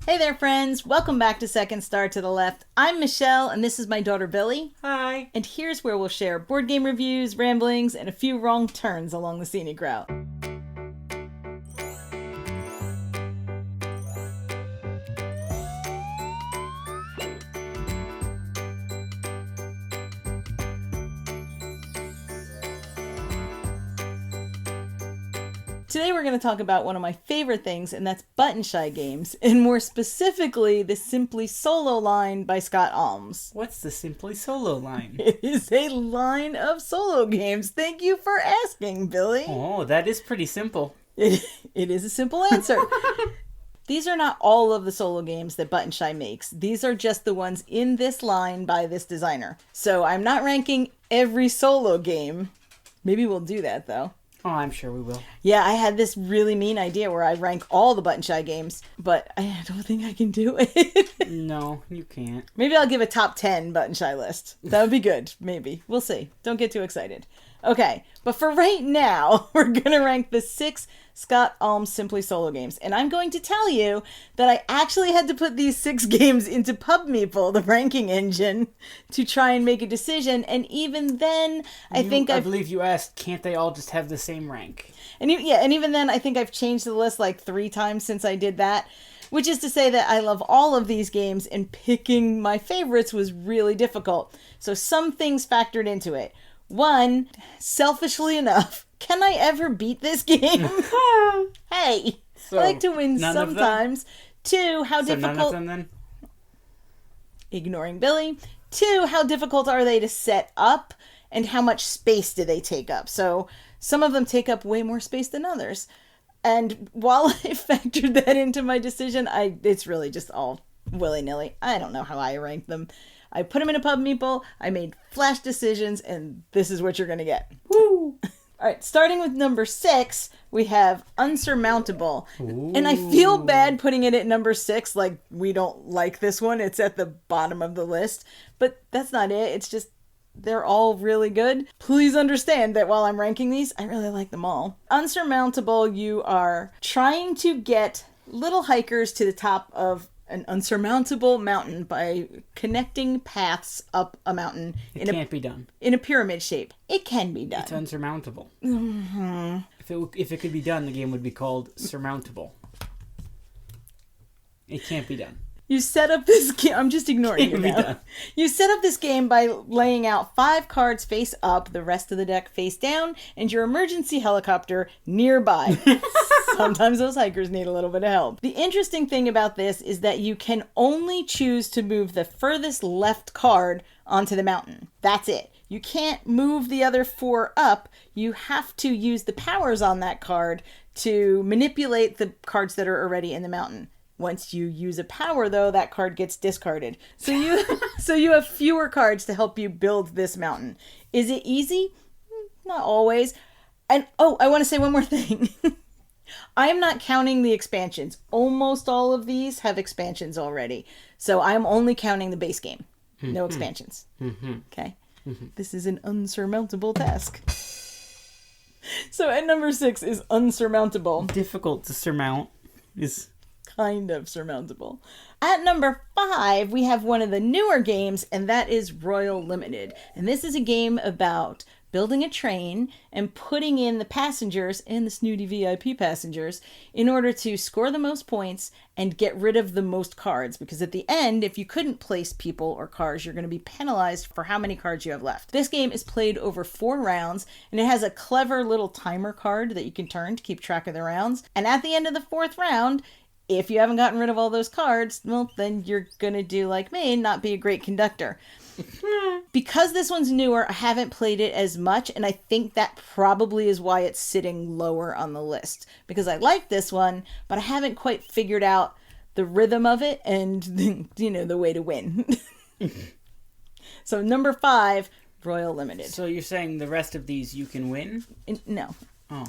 Hey there, friends. Welcome back to Second Star to the Left. I'm Michelle, and this is my daughter, Billy. Hi. And here's where we'll share board game reviews, ramblings, and a few wrong turns along the scenic route. Today we're going to talk about one of my favorite things, and that's button shy games, and more specifically, the Simply Solo line by Scott Almes. What's the Simply Solo line? It is a line of solo games. Thank you for asking, Billy. Oh, that is pretty simple. It is a simple answer. These are not all of the solo games that Button Shy makes. These are just the ones in this line by this designer. So I'm not ranking every solo game. Maybe we'll do that, though. Oh, I'm sure we will. Yeah, I had this really mean idea where I rank all the Button Shy games, but I don't think I can do it. No, you can't. Maybe I'll give a top 10 Button Shy list. That would be good. Maybe. We'll see. Don't get too excited. Okay, but for right now, we're going to rank the 6 Scott Almes Simply Solo games. And I'm going to tell you that I actually had to put these 6 games into PubMeeple, the ranking engine, to try and make a decision. And even then, I believe you asked, can't they all just have the same rank? And even then, I think I've changed the list like 3 times since I did that. Which is to say that I love all of these games, and picking my favorites was really difficult. So some things factored into it. 1, selfishly enough, can I ever beat this game? Hey, So, I like to win none of them? sometimes. 2, how So difficult... none of them then? Ignoring Billy. 2, how difficult are they to set up, and how much space do they take up? So some of them take up way more space than others. And while I factored that into my decision, it's really just all willy-nilly. I don't know how I ranked them. I put them in a PubMeeple, I made flash decisions, and this is what you're going to get. Woo! All right, starting with number 6, we have Unsurmountable. Ooh. And I feel bad putting it at number 6, like we don't like this one. It's at the bottom of the list. But that's not it. It's just they're all really good. Please understand that while I'm ranking these, I really like them all. Unsurmountable, you are trying to get little hikers to the top of an unsurmountable mountain by connecting paths up a mountain. It can't be done. In a pyramid shape. It can be done. It's unsurmountable. Mm-hmm. If it could be done, the game would be called Surmountable. It can't be done. You set up this game... I'm just ignoring you Can't be now. done. You set up this game by laying out 5 cards face up, the rest of the deck face down, and your emergency helicopter nearby. Sometimes those hikers need a little bit of help. The interesting thing about this is that you can only choose to move the furthest left card onto the mountain. That's it. You can't move the other 4 up. You have to use the powers on that card to manipulate the cards that are already in the mountain. Once you use a power, though, that card gets discarded. So you have fewer cards to help you build this mountain. Is it easy? Not always. And, I want to say one more thing. I am not counting the expansions. Almost all of these have expansions already. So I'm only counting the base game. No expansions. Okay? This is an unsurmountable task. So at number 6 is Unsurmountable. Difficult to surmount is... kind of surmountable. At number 5, we have one of the newer games, and that is Royal Limited. And this is a game about building a train and putting in the passengers and the snooty VIP passengers in order to score the most points and get rid of the most cards. Because at the end, if you couldn't place people or cars, you're going to be penalized for how many cards you have left. This game is played over 4 rounds, and it has a clever little timer card that you can turn to keep track of the rounds. And at the end of the 4th round, if you haven't gotten rid of all those cards, well, then you're going to do like me and not be a great conductor. Because this one's newer, I haven't played it as much, and I think that probably is why it's sitting lower on the list. Because I like this one, but I haven't quite figured out the rhythm of it and, the way to win. So number 5, Royal Limited. So you're saying the rest of these you can win? No. Oh.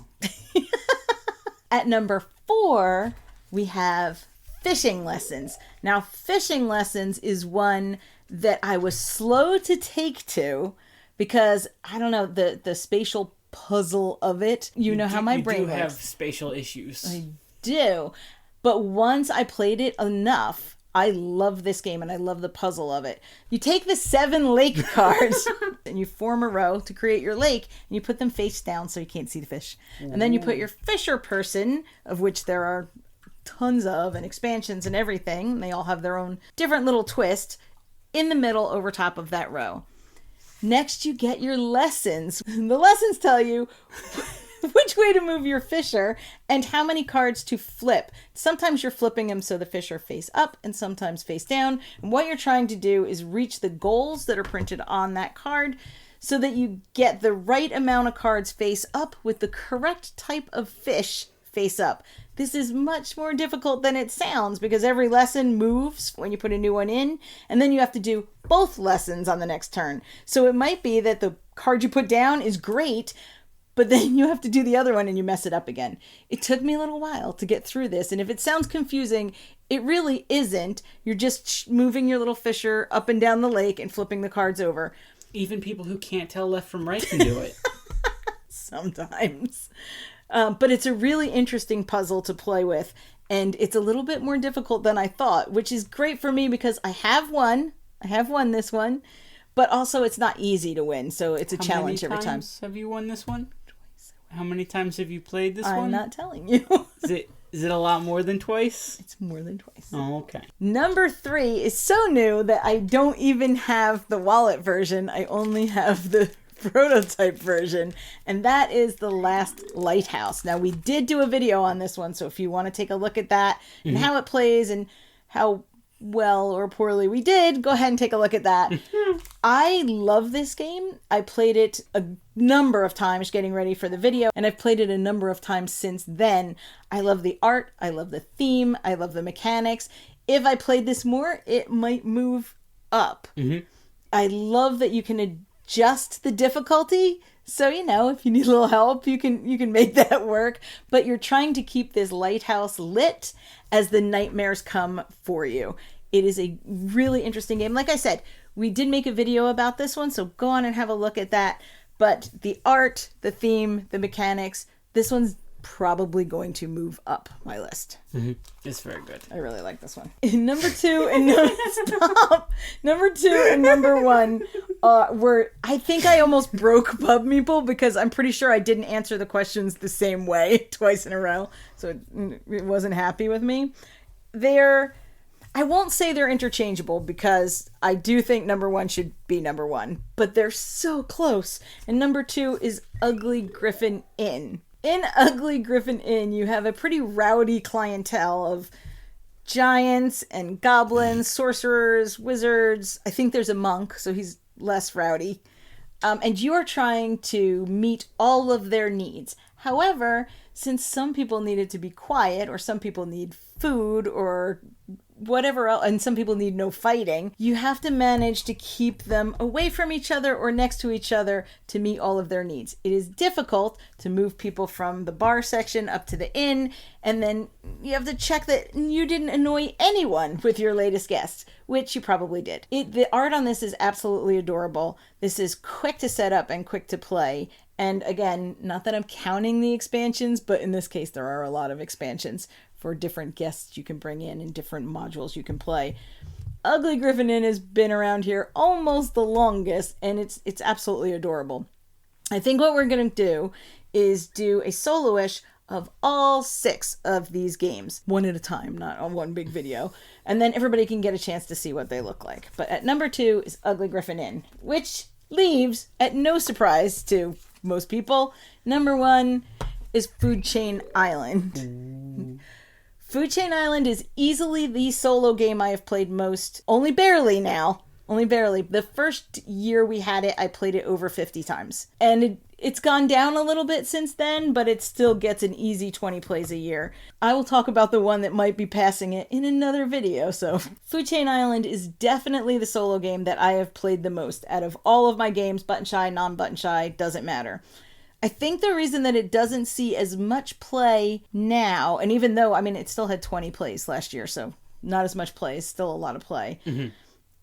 At number 4... we have Fishing Lessons. Now, Fishing Lessons is one that I was slow to take to because, I don't know, the spatial puzzle of it. You know how my brain works. You do have spatial issues. I do. But once I played it enough, I love this game and I love the puzzle of it. You take the 7 lake cards and you form a row to create your lake, and you put them face down so you can't see the fish. And then you put your fisher person, of which there are tons of, and expansions and everything. They all have their own different little twist in the middle over top of that row. Next, you get your lessons. The lessons tell you which way to move your fisher and how many cards to flip. Sometimes you're flipping them so the fish are face up and sometimes face down. And what you're trying to do is reach the goals that are printed on that card so that you get the right amount of cards face up with the correct type of fish face up. This is much more difficult than it sounds because every lesson moves when you put a new one in, and then you have to do both lessons on the next turn. So it might be that the card you put down is great, but then you have to do the other one and you mess it up again. It took me a little while to get through this, and if it sounds confusing, it really isn't. You're just moving your little fisher up and down the lake and flipping the cards over. Even people who can't tell left from right can do it. Sometimes. But it's a really interesting puzzle to play with, and it's a little bit more difficult than I thought, which is great for me because I have won this one, but also it's not easy to win, so it's a challenge every time. How many times have you won this one? Twice. How many times have you played this one? I'm not telling you. Is it a lot more than twice? It's more than twice. Oh, okay. Number 3 is so new that I don't even have the wallet version. I only have the prototype version, and that is The Last Lighthouse. Now, we did do a video on this one, so if you want to take a look at that and how it plays and how well or poorly we did, go ahead and take a look at that. I love this game. I played it a number of times getting ready for the video, and I've played it a number of times since then. I love the art, I love the theme, I love the mechanics. If I played this more, it might move up. I love that you can adjust the difficulty, so if you need a little help, you can make that work, but you're trying to keep this lighthouse lit as the nightmares come for you. It is a really interesting game. Like I said, we did make a video about this one, so go on and have a look at that. But the art, the theme, the mechanics, this one's probably going to move up my list. It's very good. I really like this one. Number 2 and Number 2 and number 1 were, I think I almost broke Pub Meeple because I'm pretty sure I didn't answer the questions the same way twice in a row, so it wasn't happy with me. I won't say they're interchangeable because I do think number 1 should be number 1, but they're so close. And number 2 is Ugly Griffin Inn. In Ugly Griffin Inn, you have a pretty rowdy clientele of giants and goblins, sorcerers, wizards. I think there's a monk, so he's less rowdy. And you are trying to meet all of their needs. However, since some people needed to be quiet, or some people need food, or whatever else, and some people need no fighting, you have to manage to keep them away from each other or next to each other to meet all of their needs. It is difficult to move people from the bar section up to the inn, and then you have to check that you didn't annoy anyone with your latest guests, which you probably did. The art on this is absolutely adorable. This is quick to set up and quick to play. And again, not that I'm counting the expansions, but in this case, there are a lot of expansions for different guests you can bring in and different modules you can play. Ugly Griffin Inn has been around here almost the longest, and it's absolutely adorable. I think what we're going to do is do a solo-ish of all 6 of these games, one at a time, not on one big video, and then everybody can get a chance to see what they look like. But at number 2 is Ugly Griffin Inn, which leaves, at no surprise to most people, number 1 is Food Chain Island. Food Chain Island is easily the solo game I have played most, only barely now. Only barely. The first year we had it, I played it over 50 times. And it's gone down a little bit since then, but it still gets an easy 20 plays a year. I will talk about the one that might be passing it in another video. So Food Chain Island is definitely the solo game that I have played the most out of all of my games, button shy, non-button shy, doesn't matter. I think the reason that it doesn't see as much play now, and even though, it still had 20 plays last year, so not as much play, still a lot of play,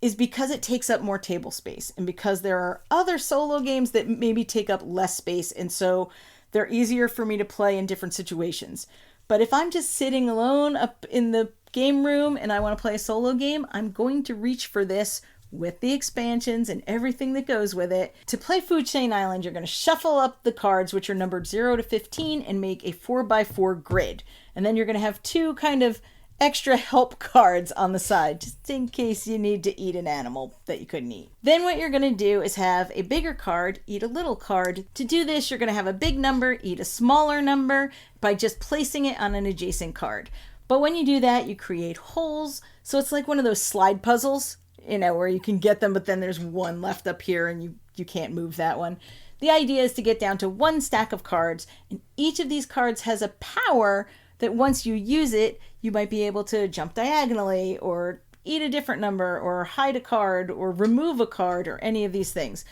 is because it takes up more table space, and because there are other solo games that maybe take up less space, and so they're easier for me to play in different situations. But if I'm just sitting alone up in the game room and I want to play a solo game, I'm going to reach for this with the expansions and everything that goes with it. To play Food Chain Island, you're going to shuffle up the cards, which are numbered 0 to 15, and make a 4x4 grid. And then you're going to have 2 kind of extra help cards on the side, just in case you need to eat an animal that you couldn't eat. Then what you're going to do is have a bigger card eat a little card. To do this, you're going to have a big number eat a smaller number by just placing it on an adjacent card. But when you do that, you create holes. So it's like one of those slide puzzles, where you can get them, but then there's one left up here and you can't move that one. The idea is to get down to 1 stack of cards, and each of these cards has a power that once you use it, you might be able to jump diagonally or eat a different number or hide a card or remove a card or any of these things.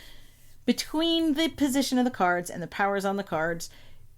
Between the position of the cards and the powers on the cards,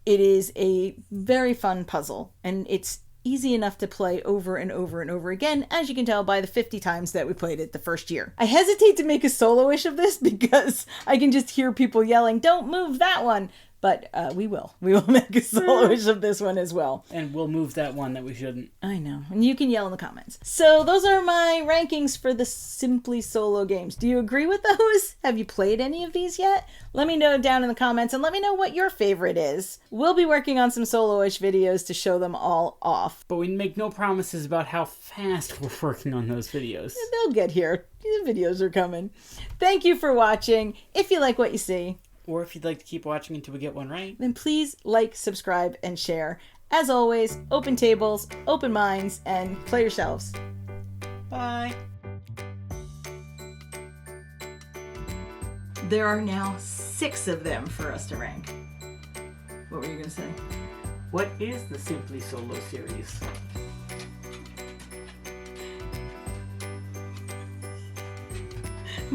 it is a very fun puzzle, and it's easy enough to play over and over and over again, as you can tell by the 50 times that we played it the first year. I hesitate to make a solo-ish of this because I can just hear people yelling, "Don't move that one!" But we will. We will make a solo-ish of this one as well. And we'll move that one that we shouldn't. I know. And you can yell in the comments. So those are my rankings for the Simply Solo games. Do you agree with those? Have you played any of these yet? Let me know down in the comments and let me know what your favorite is. We'll be working on some solo-ish videos to show them all off. But we make no promises about how fast we're working on those videos. They'll get here. The videos are coming. Thank you for watching. If you like what you see, or if you'd like to keep watching until we get one right, then please like, subscribe, and share. As always, open tables, open minds, and play yourselves. bye. There are now 6 of them for us to rank. What were you going to say? What is the Simply Solo series?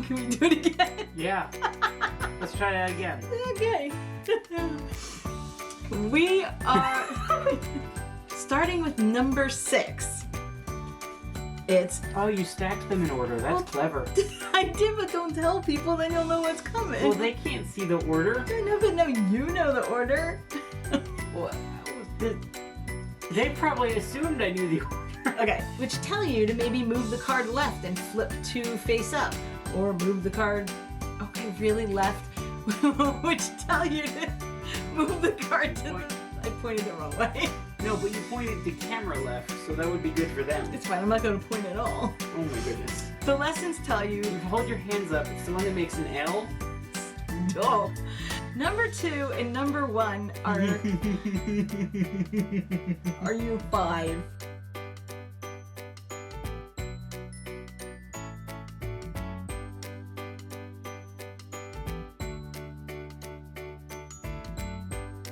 Can we do it again? Yeah. Let's try that again. Okay. We are starting with number 6. It's... Oh, you stacked them in order. That's clever. I did, but don't tell people, then you'll know what's coming. Well, they can't see the order. I know, but no, you know the order. Well, they probably assumed I knew the order. Okay, which tell you to maybe move the card left and flip 2 face up. Or move the card, okay, really left, which tell you to move the card to I pointed the wrong way. No, but you pointed the camera left, so that would be good for them. It's fine, I'm not going to point at all. Oh my goodness. The lessons tell you... You hold your hands up, it's the one that makes an L. Stop. Number 2 and number 1 are... Are you 5?